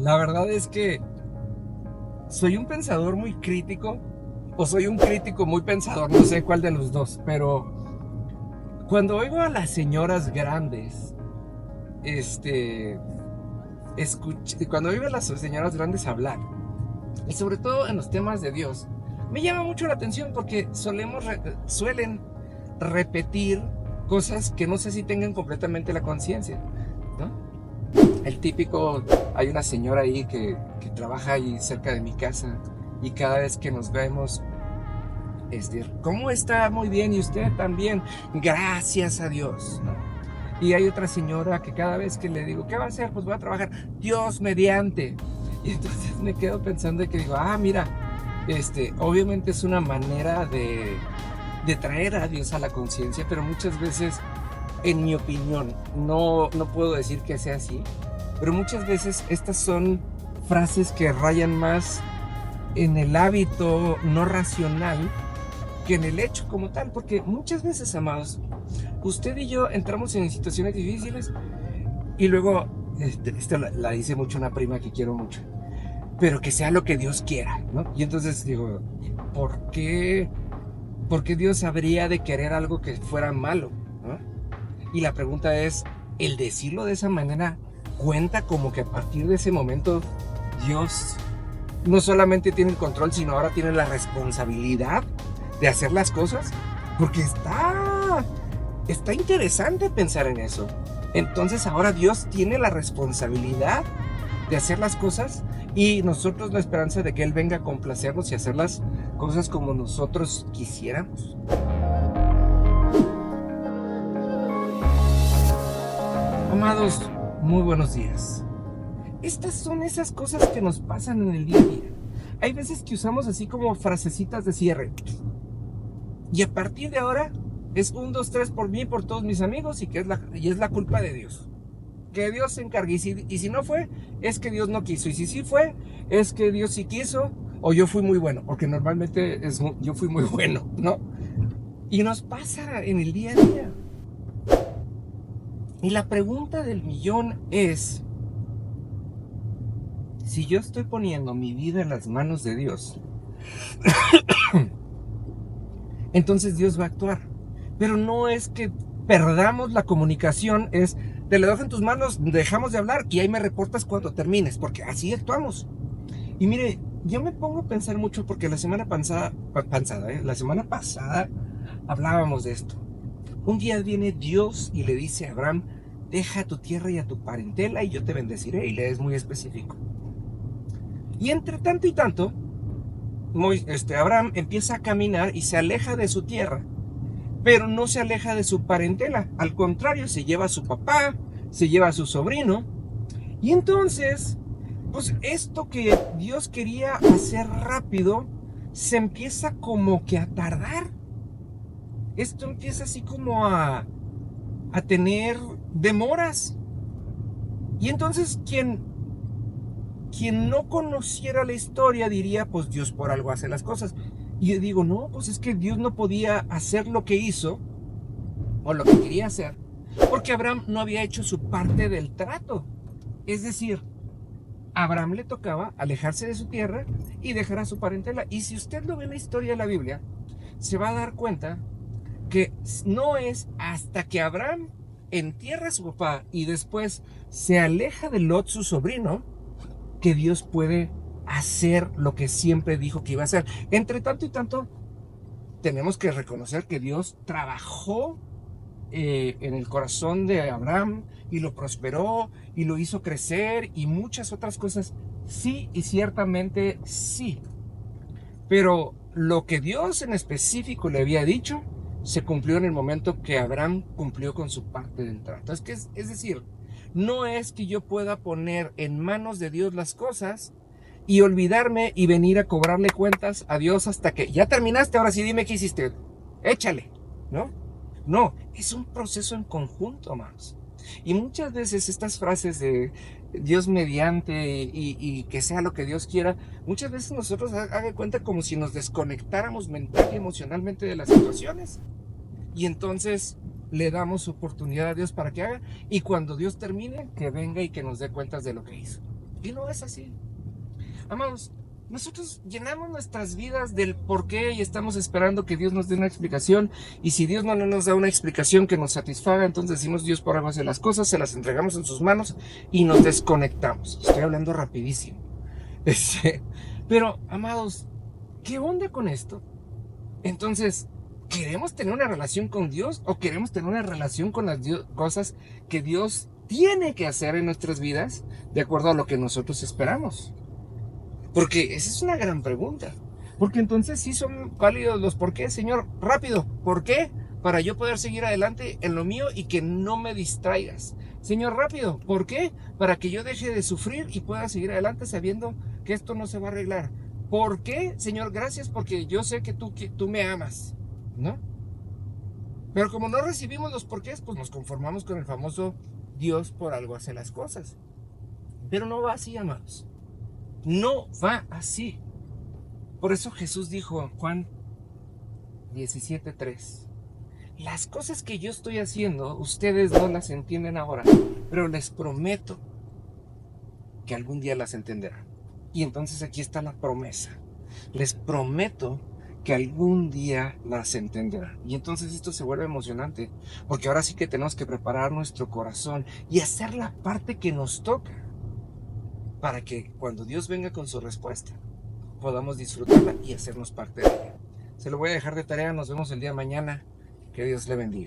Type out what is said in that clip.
La verdad es que soy un pensador muy crítico o soy un crítico muy pensador, no sé cuál de los dos, pero cuando oigo a las señoras grandes, este, cuando oigo a las señoras grandes hablar, y sobre todo en los temas de Dios, me llama mucho la atención porque suelen repetir cosas que no sé si tengan completamente la conciencia, ¿no? El típico, hay una señora ahí que trabaja ahí cerca de mi casa y cada vez que nos vemos, ¿cómo está? Muy bien, y usted también, gracias a Dios, ¿no? Y hay otra señora que cada vez que le digo, ¿qué va a hacer? Pues voy a trabajar, Dios mediante. Y entonces me quedo pensando que digo, mira, obviamente es una manera de traer a Dios a la conciencia, pero muchas veces, en mi opinión, no puedo decir que sea así, pero muchas veces estas son frases que rayan más en el hábito no racional que en el hecho como tal, porque muchas veces, amados, usted y yo entramos en situaciones difíciles y luego, esta la dice mucho una prima que quiero mucho, pero que sea lo que Dios quiera, ¿no? Y entonces digo, ¿por qué, ¿por qué Dios habría de querer algo que fuera malo, ¿no? Y la pregunta es, ¿el decirlo de esa manera cuenta como que a partir de ese momento Dios no solamente tiene el control, sino ahora tiene la responsabilidad de hacer las cosas? Porque está interesante pensar en eso. Entonces ahora Dios tiene la responsabilidad de hacer las cosas y nosotros la esperanza de que Él venga a complacernos y hacer las cosas como nosotros quisiéramos. Amados, muy buenos días. Estas son esas cosas que nos pasan en el día a día. Hay veces que usamos así como frasecitas de cierre. Y a partir de ahora es 1, 2, 3 por mí y por todos mis amigos y es la culpa de Dios. Que Dios se encargue. Y si no fue, es que Dios no quiso. Y si sí fue, es que Dios sí quiso o yo fui muy bueno. Porque normalmente yo fui muy bueno, ¿no? Y nos pasa en el día a día. Y la pregunta del millón es, si yo estoy poniendo mi vida en las manos de Dios, entonces Dios va a actuar. Pero no es que perdamos la comunicación, es te lo dejo en tus manos, dejamos de hablar y ahí me reportas cuando termines, porque así actuamos. Y mire, yo me pongo a pensar mucho porque la semana pasada hablábamos de esto. Un día viene Dios y le dice a Abraham, deja tu tierra y a tu parentela y yo te bendeciré, y le es muy específico. Y entre tanto y tanto, Abraham empieza a caminar y se aleja de su tierra, pero no se aleja de su parentela. Al contrario, se lleva a su papá, se lleva a su sobrino. Y entonces, pues esto que Dios quería hacer rápido, se empieza como que a tardar. Esto empieza así como a tener demoras. Y entonces quien no conociera la historia diría, pues Dios por algo hace las cosas. Y yo digo, no, pues es que Dios no podía hacer lo que hizo o lo que quería hacer, porque Abraham no había hecho su parte del trato. Es decir, a Abraham le tocaba alejarse de su tierra y dejar a su parentela. Y si usted lo ve en la historia de la Biblia, se va a dar cuenta que no es hasta que Abraham entierra a su papá y después se aleja de Lot, su sobrino, que Dios puede hacer lo que siempre dijo que iba a hacer. Entre tanto y tanto, tenemos que reconocer que Dios trabajó en el corazón de Abraham y lo prosperó y lo hizo crecer y muchas otras cosas. Sí, y ciertamente sí. Pero lo que Dios en específico le había dicho se cumplió en el momento que Abraham cumplió con su parte del trato. Es decir, no es que yo pueda poner en manos de Dios las cosas y olvidarme y venir a cobrarle cuentas a Dios hasta que ya terminaste, ahora sí dime qué hiciste, échale, ¿no? No, es un proceso en conjunto, hermanos. Y muchas veces estas frases de Dios mediante y que sea lo que Dios quiera, muchas veces nosotros haga cuenta como si nos desconectáramos mental y emocionalmente de las situaciones. Y entonces le damos oportunidad a Dios para que haga, y cuando Dios termine, que venga y que nos dé cuentas de lo que hizo. Y no es así. Amados, nosotros llenamos nuestras vidas del por qué y estamos esperando que Dios nos dé una explicación. Y si Dios no nos da una explicación que nos satisfaga, entonces decimos: Dios por algo hace las cosas, se las entregamos en sus manos y nos desconectamos. Estoy hablando rapidísimo. Pero, amados, ¿qué onda con esto? Entonces, ¿queremos tener una relación con Dios o queremos tener una relación con las cosas que Dios tiene que hacer en nuestras vidas de acuerdo a lo que nosotros esperamos? Porque esa es una gran pregunta. Porque entonces sí son válidos los por qué, Señor. Rápido, ¿por qué? Para yo poder seguir adelante en lo mío y que no me distraigas. Señor, rápido, ¿por qué? Para que yo deje de sufrir y pueda seguir adelante sabiendo que esto no se va a arreglar. ¿Por qué? Señor, gracias porque yo sé que tú me amas, ¿no? Pero como no recibimos los porqués, pues nos conformamos con el famoso Dios por algo hace las cosas. Pero no va así, amados. No va así. Por eso Jesús dijo en Juan 17:3: las cosas que yo estoy haciendo, ustedes no las entienden ahora, pero les prometo que algún día las entenderán. Y entonces aquí está la promesa. Les prometo que algún día las entenderán. Y entonces esto se vuelve emocionante, porque ahora sí que tenemos que preparar nuestro corazón y hacer la parte que nos toca, para que cuando Dios venga con su respuesta, podamos disfrutarla y hacernos parte de ella. Se lo voy a dejar de tarea, nos vemos el día de mañana. Que Dios le bendiga.